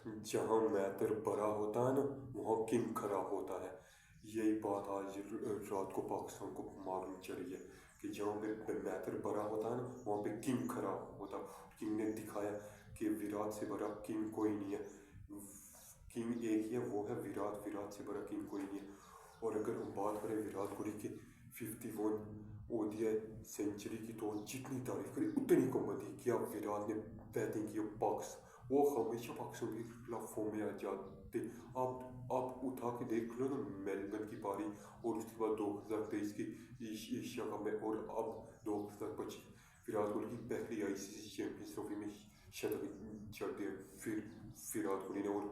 जहाँ मैटर बड़ा होता है ना, वहाँ किंग खड़ा होता है। यही बात आज रात को पाकिस्तान को मालूम चली है कि जहाँ पे मैटर बड़ा होता है ना, वहाँ पे किंग खड़ा होता है। किंग ने दिखाया कि विराट से बड़ा किंग कोई नहीं है। किंग एक ही है, वो है विराट। विराट से बड़ा किंग कोई नहीं है। और अगर हम बात करें विराट कोहली की 51 ओडीआई सेंचुरी की, तो जितनी तारीफ करी उतनी कम थी। क्या विराट ने बैटिंग की, वो हमेशा पाकिस्तान के खिलाफ फॉर्म में आ जाते। आप उठा के देख लो ना, मेलबर्न की पारी और उसके बाद 2023 की एशिया कप में, और अब 2025 विराट कोहली की पहली आईसीसी चैंपियंस ट्रॉफी में शतक जड़ दिया। फिर विराट कोहली ने, और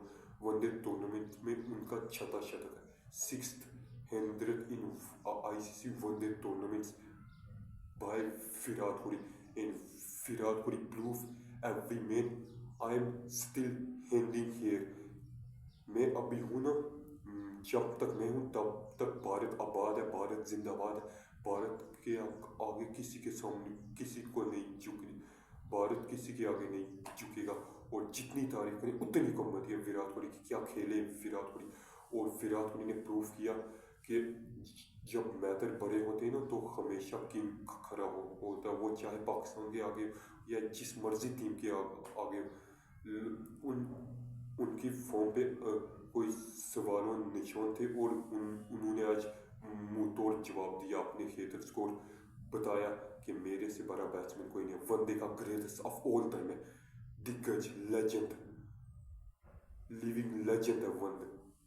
वनडे टूर्नामेंट में उनका छठा शतक है, 600 इन ICC one day tournaments by Virat Kohli. And Virat Kohli prove every man I am still hanging here. मैं अभी हूँ ना, जब तक मैं हूँ तब तक भारत आबाद है, भारत जिंदाबाद है। भारत के आगे किसी के सामने किसी को नहीं झुकनी। भारत किसी के आगे नहीं झुकेगा। और जितनी तारीफ करें उतनी कम होती है विराट कोहली की। क्या खेले विराट कोहली। और विराट कोहली ने प्रूव किया कि जब मैटर बड़े होते हैं ना, तो हमेशा किंग खड़ा होता है। वो चाहे पाकिस्तान के आगे या जिस मर्जी टीम के आगे, उनकी फॉर्म पे कोई सवालों निशान थे, और उन्होंने आज मुंह तोड़ जवाब दिया। अपने हेटर्स को बताया कि मेरे से बड़ा बैट्समैन कोई नहीं है। वनडे का ग्रेटेस्ट ऑफ ऑल टाइम है, दिग्गज, लेजेंड, लिविंग लेजेंड है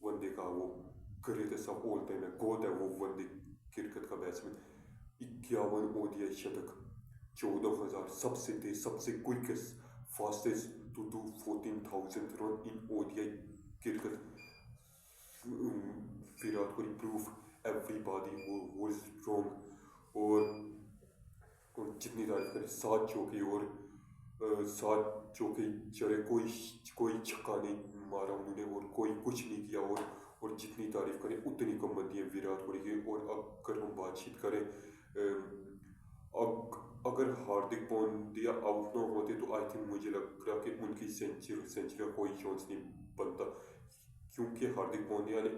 वनडे का। वो ग्रेटेस्ट ऑफ ऑल टाइम है, गोद है वो वनडे क्रिकेट का बैट्समैन। 51 ओडीआई शतक, 14,000, सबसे तेज, सबसे quickest, fastest to do 14,000 run in ODI cricket. Virat Kohli proof everybody was wrong. और जितनी तारीफ करें, 7 चौके, और 7 चौके चले, कोई छक्का नहीं मारा उन्होंने, और कोई कुछ नहीं किया। और जितनी तारीफ करें उतनी कम बनती है विराट कोहली की। और अगर हम बातचीत करें, अगर हार्दिक पांड्या आउट ना होते तो आई थिंक मुझे लग रहा कि उनकी सेंचुरी का कोई चांस नहीं बनता। क्योंकि हार्दिक पांड्या ने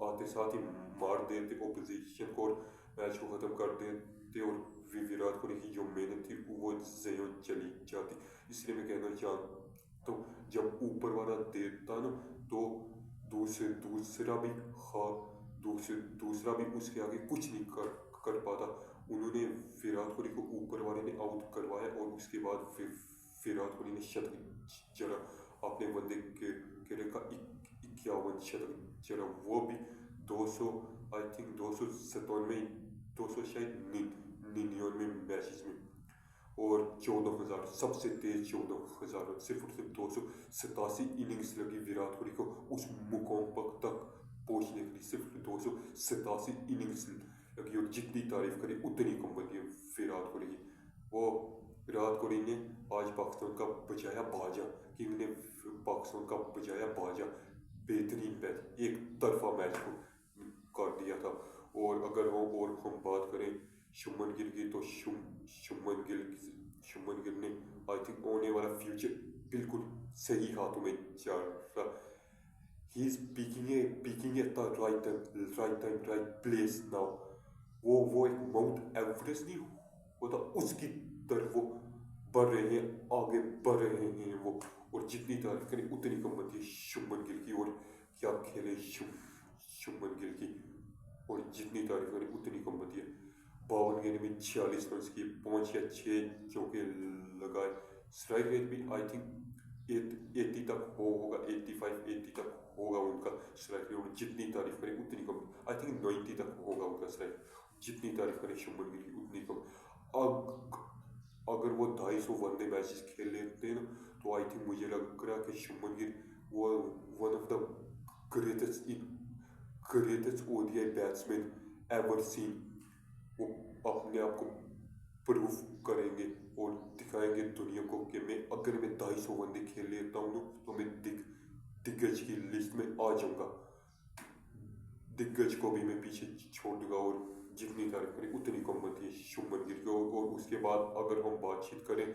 आते साथ ही मार देते ओपोजिशन को, और मैच को ख़त्म कर देते। और विराट कोहली की जो मेहनत थी वो ज़ाया चली जाती। इसलिए मैं कहना चाहता तो जब ऊपर वाला देता ना, तो दूसरा भी उसके आगे कुछ नहीं कर पाता। उन्होंने विराट कोहली को ऊपर वाले ने आउट करवाया, और उसके बाद फिर विराट कोहली ने शतक जड़ा। अपने वनडे के का 51 शतक जड़ा, वो भी 200, आई थिंक 297, शायद 99 मैचेस में। और 14,000, सबसे तेज 14,000, सिर्फ और सिर्फ 287 इनिंग्स लगी विराट कोहली को उस मुकाम तक पहुंचने के लिए। सिर्फ 287 इनिंग्स लगी। और जितनी तारीफ करी उतनी कम बनती है विराट कोहली की। वो विराट कोहली ने आज पाकिस्तान का बजाया बाजा। किंग ने पाकिस्तान का बजाया बाजा। बेहतरीन मैच, एक तरफा मैच को कर दिया था। और अगर हम बात करें शुभमन गिल की, तो शुभमन गिल ने आई थिंक आने वाला फ्यूचर बिल्कुल सही हाथों में जा रहा। He is peeking at the right time, right place now. वो एक माउंट एवरेस्ट नहीं होता, उसकी तरफ वो बढ़ रहे हैं, आगे बढ़ रहे हैं वो। और जितनी तारीफ करें उतनी कम बनती है शुभमन गिल की। और क्या खेले शुभमन गिल की, और जितनी तारीफ करें उतनी कम बनती है। 52 गेंद में 46 रन किए, 5 या 6 चौके लगाए। स्ट्राइक रेट भी आई थिंक 80 तक होगा, 85-80 तक होगा उनका स्ट्राइक रेट। और जितनी तारीफ करें उतनी कम, आई थिंक 90 तक होगा उनका स्ट्राइक। जितनी तारीफ करें शुभमन गिल की उतनी कम। अगर वो 250 वनडे मैचेस खेल लेते हैं ना, तो आई थिंक मुझे लग रहा कि शुभमन गिल वो one of the greatest ODI batsman ever seen. वो अपने आप को प्रूव करेंगे और दिखाएंगे दुनिया को कि अगर मैं 250 वनडे खेल लेता हूँ ना, तो मैं दिग्गज की लिस्ट में आ जाऊँगा। दिग्गज को भी मैं पीछे छोड़ दूंगा। और जितनी तारीफ करें उतनी कम बनती है शुभमन गिल की। और उसके बाद अगर हम बातचीत करें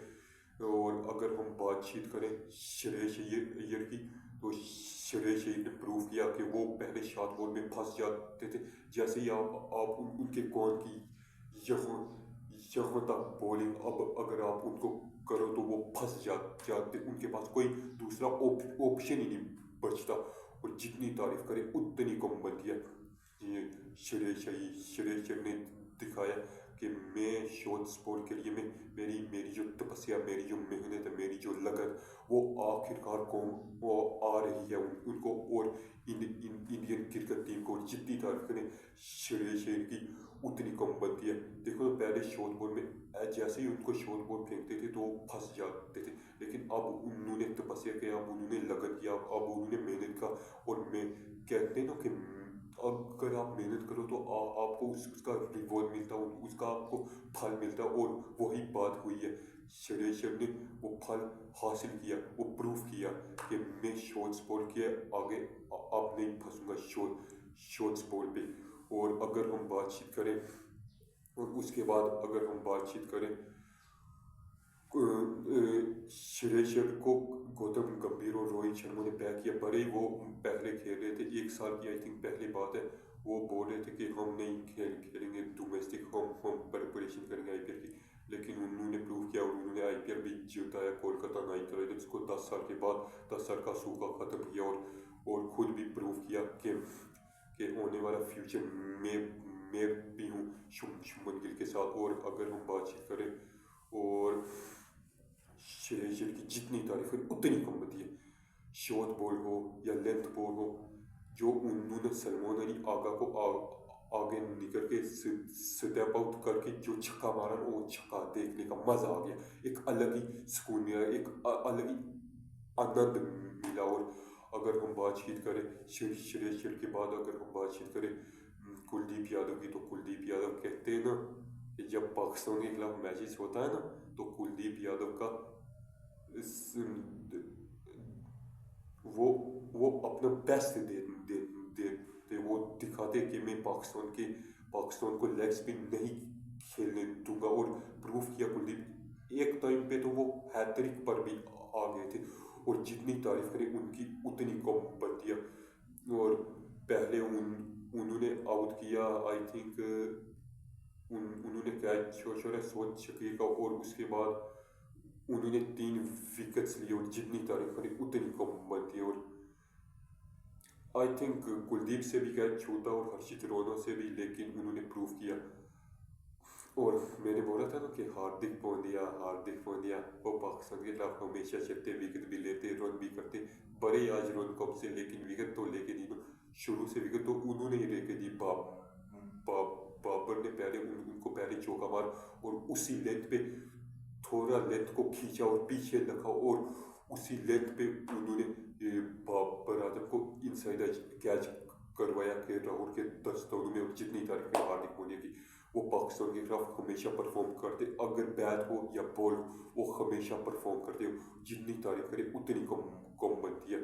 और अगर हम बातचीत करें श्रेयस अय्यर की, तो श्रेयस अय्यर ने प्रूव किया कि वो पहले शॉर्ट बॉल में फंस जाते थे। जैसे ही आप उनके कौन की यहाँ यहाँ तक बॉलिंग, अब अगर आप उनको करो तो वो फंस जाते, उनके पास कोई दूसरा ऑप्शन ही नहीं बचता। और जितनी तारीफ करें उतनी कम बनती है। ये श्रेयस अय्यर ने दिखाया कि मैं शॉर्ट बॉल के लिए मेरी मेरी जो तपस्या, मेरी जो मेहनत है, मेरी जो लगन, वो आखिरकार वो आ रही है उनको। और इंडियन क्रिकेट टीम को जितनी तारीफ करें श्रेयस अय्यर की उतनी कम बनती है। देखो तो पहले शॉर्ट बॉल में जैसे ही उनको शॉर्ट बॉल फेंकते थे तो वो फंस जाते थे, लेकिन अब उन्होंने तपस्या किया, अब उन्होंने लगन किया, अब उन्होंने मेहनत का। और मैं कहते हैं ना कि अगर आप मेहनत करो तो आपको उसका रिवॉर्ड मिलता है, उसका आपको फल मिलता है। और वही बात हुई है, श्रेयस अय्यर ने वो फल हासिल किया, वो प्रूव किया कि मैं शॉर्ट्स बॉल के आगे अब नहीं फंसूंगा शॉर्ट्स बॉल पे। और अगर हम बातचीत करें, और उसके बाद अगर हम बातचीत करें श्रेयस अय्यर को गौतम गंभीर और रोहित शर्मा ने पैक किया। बड़े वो पहले खेल रहे थे, 1 साल की आई थिंक पहली बात है, वो बोल रहे थे कि हम नहीं खेलेंगे डोमेस्टिक, हम प्रिपरेशन करेंगे आईपीएल की। लेकिन उन्होंने प्रूव किया और उन्होंने आईपीएल भी जीताया कोलकाता नाइट राइडर्स को 10 साल के बाद। 10 साल का सूखा ख़त्म किया और खुद भी प्रूव किया कि होने वाला फ्यूचर मैं भी हूँ शुभमन गिल के साथ। और अगर हम बातचीत करें, और श्रेयस अय्यर की जितनी तारीफ करें उतनी कम बनती है। शॉर्ट बॉल हो या लेंथ बॉल हो, जो उन्होंने सलमान अली आगा को आगे निकल के स्टेप आउट करके जो छक्का मारा, वो छक्का देखने का मजा आ गया। एक अलग ही सुकून मिला, एक अलग ही आनंद मिला। और अगर हम बातचीत करें श्रेयस अय्यर के बाद, अगर हम बातचीत करें कुलदीप यादव की, तो कुलदीप यादव कहते हैं ना कि जब पाकिस्तान के खिलाफ मैचेस होता है ना, तो कुलदीप यादव का वो अपना बेस्ट दे वो दिखाते कि मैं पाकिस्तान को लेग स्पिन नहीं खेलने दूंगा। और प्रूव किया कुलदीप। एक टाइम पे तो वो हैट्रिक पर भी आ गए थे। और जितनी तारीफ करें उनकी उतनी कम बनती है। और पहले उन्होंने आउट किया आई थिंक, उन्होंने कैच छोड़ा सोच शकीर का, और उसके बाद उन्होंने 3 विकेट्स लिए। और जितनी तारीफ करें उतनी कम बनती है। और आई थिंक कुलदीप से भी कैच छूटा और हर्षित रोना से भी, लेकिन उन्होंने प्रूव किया। और मैंने बोला था ना कि हार्दिक पांड्या वो पाकिस्तान के खिलाफ हमेशा चलते, विकेट भी लेते, रन भी करते। बड़े आज रन कम से, लेकिन विकेट तो लेके दी। शुरू से विकेट तो उन्होंने ही लेके दी। बाबर ने पहले उनको पहले चौका मार, और उसी लेंथ पे थोड़ा लेंथ को खींचा और पीछे रखा, और उसी लेंथ पे उन्होंने बाबर आजम को इनसाइड एज कैच करवाया कि राहुल के 10 रनों में। और जितनी तारीफ है हार्दिक पांड्या की, वो पाकिस्तान के खिलाफ हमेशा परफॉर्म करते, अगर बैट हो या बॉल हो, वो हमेशा परफॉर्म करते हो। जितनी तारीफ करें उतनी कम बनती है।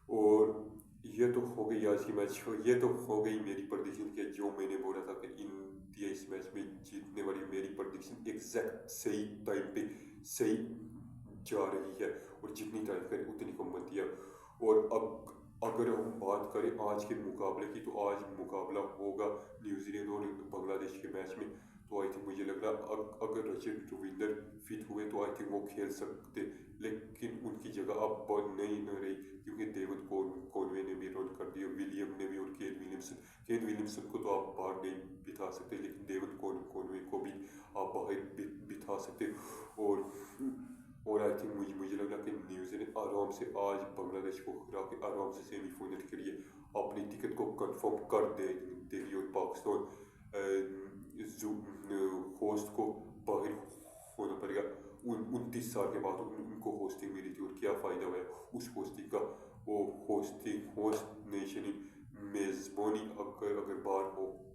और ये तो हो गई आज की मैच, ये तो हो गई मेरी प्रडिक्शन कि जो मैंने बोला था कि इंडिया इस मैच में जीतने वाली, मेरी प्रडिक्शन एग्जैक्ट सही टाइम पे सही जा रही है। और जितनी तारीफ करें उतनी कम बनती है। और अब अगर हम बात करें आज के मुकाबले की, तो आज मुकाबला होगा न्यूजीलैंड और बांग्लादेश के मैच में। तो आई थिंक मुझे लग रहा अगर रचिन रविंदर फिट हुए तो आई थिंक वो खेल सकते, लेकिन उनकी जगह अब नहीं न रही, क्योंकि डेविड कॉनवे ने भी रन कर दिया, विलियम ने भी, और केन विलियमसन को तो आप बाहर नहीं बिठा सकते, लेकिन डेविड कॉनवे को भी आप बाहर बिठा सकते। और आई थिंक मुझे लग रहा कि न्यूजीलैंड आराम से आज बांग्लादेश को हरा के आराम से सेमीफाइनल के लिए अपनी टिकट को कंफर्म कर देगी। और पाकिस्तान होस्ट को बाहर होना पड़ेगा। 29 साल के बाद उनको होस्टिंग मिली थी, और क्या फ़ायदा हुआ उस होस्टिंग का। वो होस्ट नेशन मेज़बानी अगर बाहर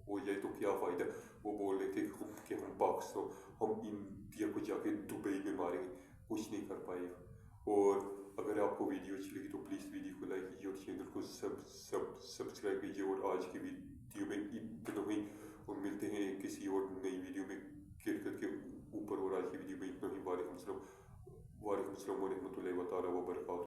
हो जाए तो क्या फ़ायदा। वो बोल रहे थे कि हम पाकिस्तान, हम इंडिया को जाके दुबई में मारेंगे, कुछ नहीं कर पाएगा। और अगर आपको वीडियो अच्छी लगी तो प्लीज़ वीडियो को लाइक कीजिए और चैनल को सब्सक्राइब कीजिए। और आज की वीडियो में इतना ही, और मिलते हैं किसी और नई वीडियो में क्रिकेट के ऊपर। और आज की वीडियो में इतना ही। वालेकुम सलाम। वालेकुम अस्सलाम वरहमतुल्लाहि व तआला व बरकातहू।